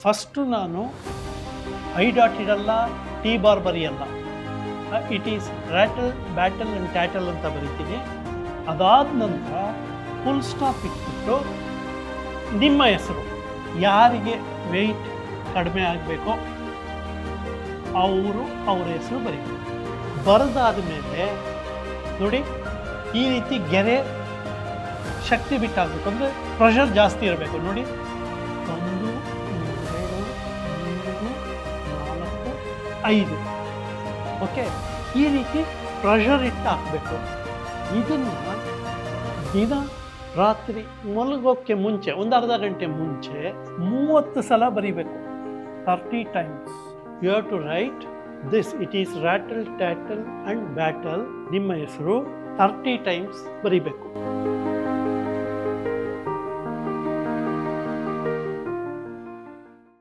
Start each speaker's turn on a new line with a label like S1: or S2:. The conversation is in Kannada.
S1: ಫಸ್ಟು ನಾನು ಐ ಡಾಟ್ ಇಡಲ್ಲ, ಟಿ ಬಾರ್ ಬರೆಯಲ್ಲ. It is rattle battle and tattle ಅಂತ ಬರಿತೀನಿ. ಅದಾದ ನಂತರ ಫುಲ್ ಸ್ಟಾಪ್ ಇಟ್ಬಿಟ್ಟು ನಿಮ್ಮ ಹೆಸರು, ಯಾರಿಗೆ ವೆಯ್ಟ್ ಕಡಿಮೆ ಆಗಬೇಕೋ ಅವ್ರ ಹೆಸರು ಬರೀಬೇಕು. ಬರೆದಾದ ಮೇಲೆ ನೋಡಿ, ಈ ರೀತಿ ಗೆರೆ ಶಕ್ತಿ ಬಿಟ್ಟಾಗಬೇಕು, ಅಂದರೆ ಪ್ರೆಷರ್ ಜಾಸ್ತಿ ಇರಬೇಕು. ನೋಡಿ, 1 2 3 4 5. ಓಕೆ, ಈ ರೀತಿ ಪ್ರೆಷರ್ ಇಟ್ಟು ಹಾಕಬೇಕು. ಇದನ್ನು ದಿನ ರಾತ್ರಿ ಮಲಗೋಕ್ಕೆ ಮುಂಚೆ ಒಂದು ಅರ್ಧ ಗಂಟೆ ಮುಂಚೆ 30 ಸಲ ಬರೀಬೇಕು. 30 times you have to write this. It is rattle tattle and battle. ನಿಮ್ಮ ಹೆಸರು 30 ಟೈಮ್ಸ್ ಬರೀಬೇಕು.